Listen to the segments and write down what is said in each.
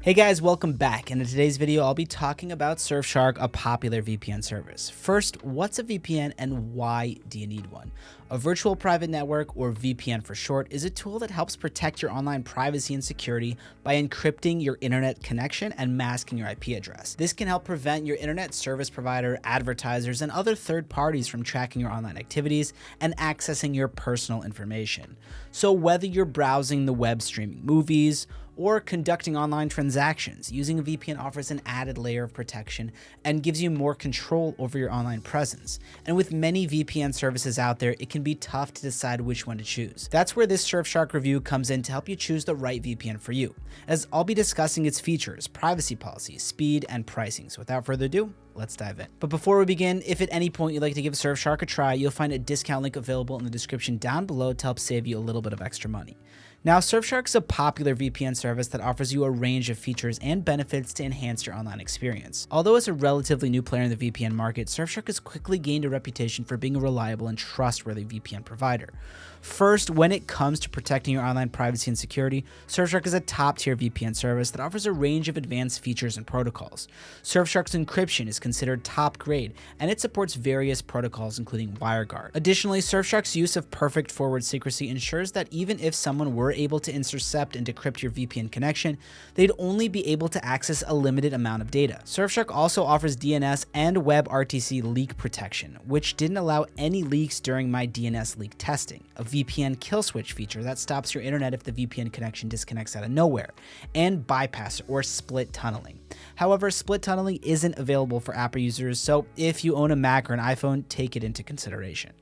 Hey guys, welcome back, and in today's video I'll be talking about Surfshark, a popular VPN service. First, what's a VPN and why do you need one? A virtual private network, or VPN for short, is a tool that helps protect your online privacy and security by encrypting your internet connection and masking your IP address. This can help prevent your internet service provider, advertisers, and other third parties from tracking your online activities and accessing your personal information. So whether you're browsing the web, streaming movies, or conducting online transactions, using a VPN offers an added layer of protection and gives you more control over your online presence. And with many VPN services out there, it can be tough to decide which one to choose. That's where this Surfshark review comes in to help you choose the right VPN for you, as I'll be discussing its features, privacy policies, speed, and pricing. So without further ado, let's dive in. But before we begin, if at any point you'd like to give Surfshark a try, you'll find a discount link available in the description down below to help save you a little bit of extra money. Now, Surfshark is a popular VPN service that offers you a range of features and benefits to enhance your online experience. Although it's a relatively new player in the VPN market, Surfshark has quickly gained a reputation for being a reliable and trustworthy VPN provider. First, when it comes to protecting your online privacy and security, Surfshark is a top-tier VPN service that offers a range of advanced features and protocols. Surfshark's encryption is considered top grade, and it supports various protocols including WireGuard. Additionally, Surfshark's use of perfect forward secrecy ensures that even if someone were able to intercept and decrypt your VPN connection, they'd only be able to access a limited amount of data. Surfshark also offers DNS and WebRTC leak protection, which didn't allow any leaks during my DNS leak testing, a VPN kill switch feature that stops your internet if the VPN connection disconnects out of nowhere, and bypass or split tunneling. However, split tunneling isn't available for Apple users, so if you own a Mac or an iPhone, take it into consideration.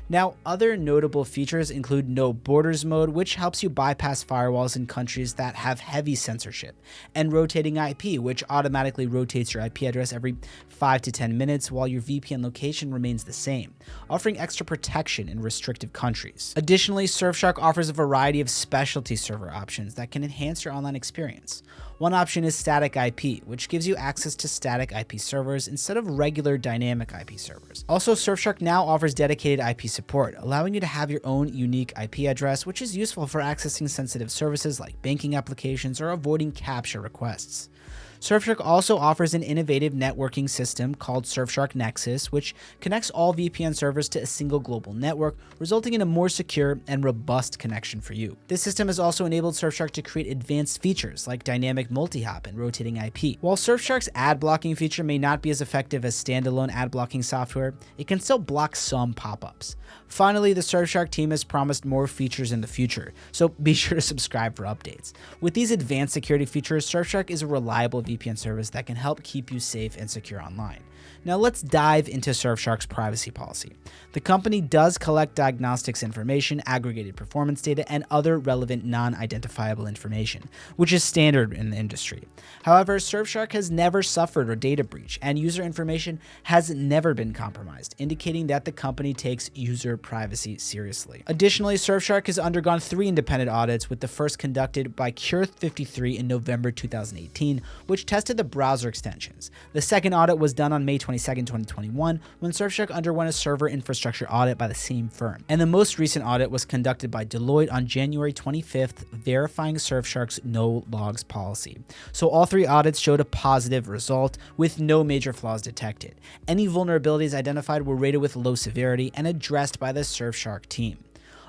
Now, other notable features include No Borders mode, which helps you bypass firewalls in countries that have heavy censorship, and Rotating IP, which automatically rotates your IP address every 5 to 10 minutes while your VPN location remains the same, offering extra protection in restrictive countries. Additionally, Surfshark offers a variety of specialty server options that can enhance your online experience. One option is Static IP, which gives you access to static IP servers instead of regular dynamic IP servers. Also, Surfshark now offers dedicated IP support, allowing you to have your own unique IP address, which is useful for accessing sensitive services like banking applications or avoiding CAPTCHA requests. Surfshark also offers an innovative networking system called Surfshark Nexus, which connects all VPN servers to a single global network, resulting in a more secure and robust connection for you. This system has also enabled Surfshark to create advanced features like dynamic multi-hop and rotating IP. While Surfshark's ad blocking feature may not be as effective as standalone ad blocking software, it can still block some pop-ups. Finally, the Surfshark team has promised more features in the future, so be sure to subscribe for updates. With these advanced security features, Surfshark is a reliable VPN service that can help keep you safe and secure online. Now let's dive into Surfshark's privacy policy. The company does collect diagnostics information, aggregated performance data, and other relevant non-identifiable information, which is standard in the industry. However, Surfshark has never suffered a data breach, and user information has never been compromised, indicating that the company takes user privacy seriously. Additionally, Surfshark has undergone 3 independent audits, with the first conducted by Cure53 in November 2018, which tested the browser extensions. The second audit was done on May 22, 2021, when Surfshark underwent a server infrastructure audit by the same firm. And the most recent audit was conducted by Deloitte on January 25th, verifying Surfshark's no logs policy. So all 3 audits showed a positive result, with no major flaws detected. Any vulnerabilities identified were rated with low severity and addressed by the Surfshark team.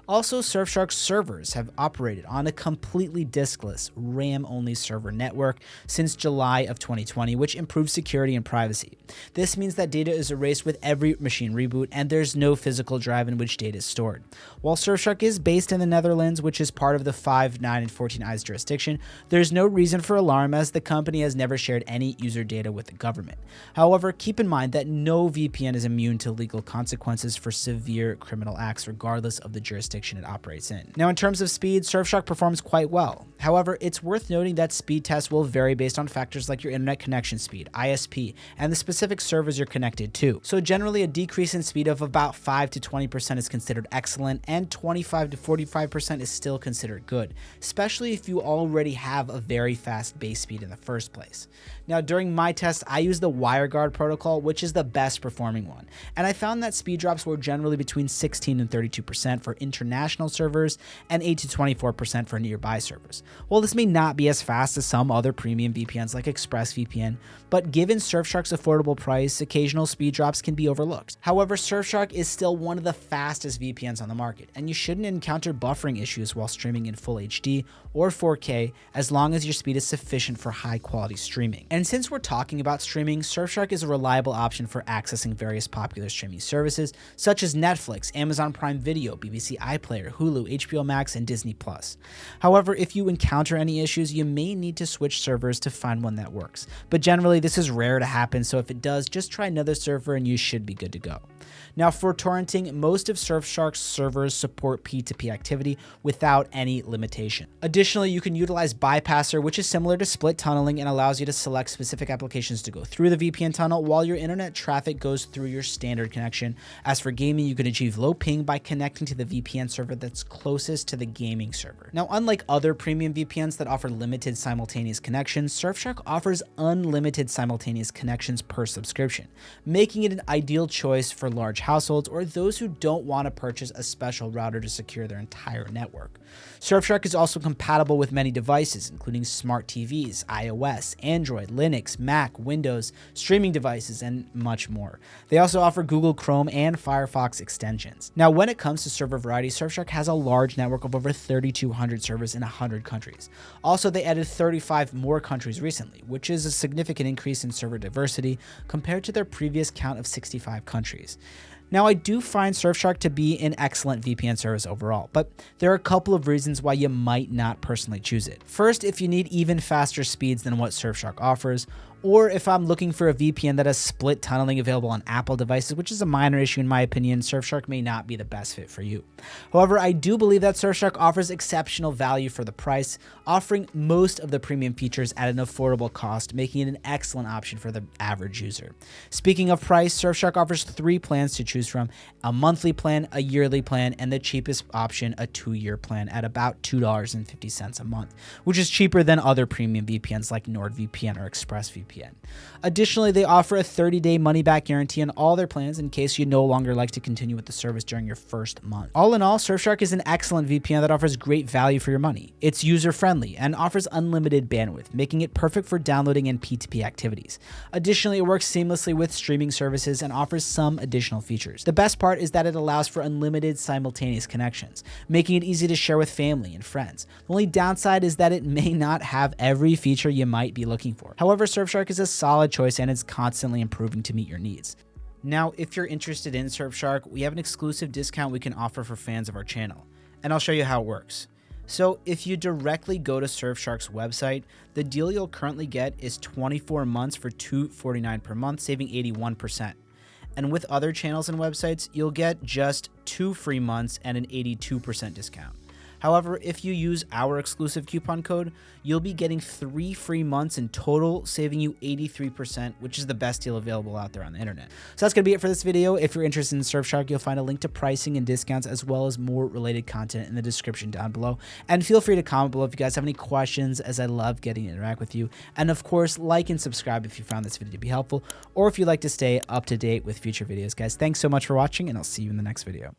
Also, Surfshark servers have operated on a completely diskless, RAM-only server network since July of 2020, which improves security and privacy. This means that data is erased with every machine reboot, and there's no physical drive in which data is stored. While Surfshark is based in the Netherlands, which is part of the 5, 9, and 14 Eyes jurisdiction, there's no reason for alarm, as the company has never shared any user data with the government. However, keep in mind that no VPN is immune to legal consequences for severe criminal acts, regardless of the jurisdiction it operates in. Now, in terms of speed, Surfshark performs quite well. However, it's worth noting that speed tests will vary based on factors like your internet connection speed, ISP, and the specific servers you're connected to. So generally, a decrease in speed of about 5 to 20% is considered excellent, and 25 to 45% is still considered good, especially if you already have a very fast base speed in the first place. Now, during my test, I used the WireGuard protocol, which is the best performing one, and I found that speed drops were generally between 16 and 32% for internet national servers and 8 to 24% for nearby servers. While this may not be as fast as some other premium VPNs like ExpressVPN, but given Surfshark's affordable price, occasional speed drops can be overlooked. However, Surfshark is still one of the fastest VPNs on the market, and you shouldn't encounter buffering issues while streaming in full HD or 4K as long as your speed is sufficient for high quality streaming. And since we're talking about streaming, Surfshark is a reliable option for accessing various popular streaming services such as Netflix, Amazon Prime Video, BBC iPlayer, Hulu, HBO Max, and Disney+. However, if you encounter any issues, you may need to switch servers to find one that works. But generally, this is rare to happen, so if it does, just try another server and you should be good to go. Now, for torrenting, most of Surfshark's servers support P2P activity without any limitation. Additionally, you can utilize Bypasser, which is similar to split tunneling and allows you to select specific applications to go through the VPN tunnel while your internet traffic goes through your standard connection. As for gaming, you can achieve low ping by connecting to the VPN server that's closest to the gaming server. Now, unlike other premium VPNs that offer limited simultaneous connections, Surfshark offers unlimited simultaneous connections per subscription, making it an ideal choice for large households or those who don't want to purchase a special router to secure their entire network. Surfshark is also compatible with many devices, including smart TVs, iOS, Android, Linux, Mac, Windows, streaming devices, and much more. They also offer Google Chrome and Firefox extensions. Now, when it comes to server variety, Surfshark has a large network of over 3,200 servers in 100 countries. Also, they added 35 more countries recently, which is a significant increase in server diversity compared to their previous count of 65 countries. Now, I do find Surfshark to be an excellent VPN service overall, but there are a couple of reasons why you might not personally choose it. First, if you need even faster speeds than what Surfshark offers, or if I'm looking for a VPN that has split tunneling available on Apple devices, which is a minor issue in my opinion, Surfshark may not be the best fit for you. However, I do believe that Surfshark offers exceptional value for the price, offering most of the premium features at an affordable cost, making it an excellent option for the average user. Speaking of price, Surfshark offers 3 plans to choose from: a monthly plan, a yearly plan, and the cheapest option, a 2-year plan at about $2.50 a month, which is cheaper than other premium VPNs like NordVPN or ExpressVPN. Additionally, they offer a 30-day money-back guarantee on all their plans in case you no longer like to continue with the service during your first month. All in all, Surfshark is an excellent VPN that offers great value for your money. It's user-friendly and offers unlimited bandwidth, making it perfect for downloading and P2P activities. Additionally, it works seamlessly with streaming services and offers some additional features. The best part is that it allows for unlimited simultaneous connections, making it easy to share with family and friends. The only downside is that it may not have every feature you might be looking for. However, Surfshark is a solid choice and it's constantly improving to meet your needs. Now, if you're interested in Surfshark, we have an exclusive discount we can offer for fans of our channel, and I'll show you how it works. So if you directly go to Surfshark's website, the deal you'll currently get is 24 months for $249 per month, saving 81%. And with other channels and websites, you'll get just 2 free months and an 82% discount. However, if you use our exclusive coupon code, you'll be getting 3 free months in total, saving you 83%, which is the best deal available out there on the internet. So that's going to be it for this video. If you're interested in Surfshark, you'll find a link to pricing and discounts as well as more related content in the description down below. And feel free to comment below if you guys have any questions, as I love getting to interact with you. And of course, like and subscribe if you found this video to be helpful, or if you'd like to stay up to date with future videos. Guys, thanks so much for watching, and I'll see you in the next video.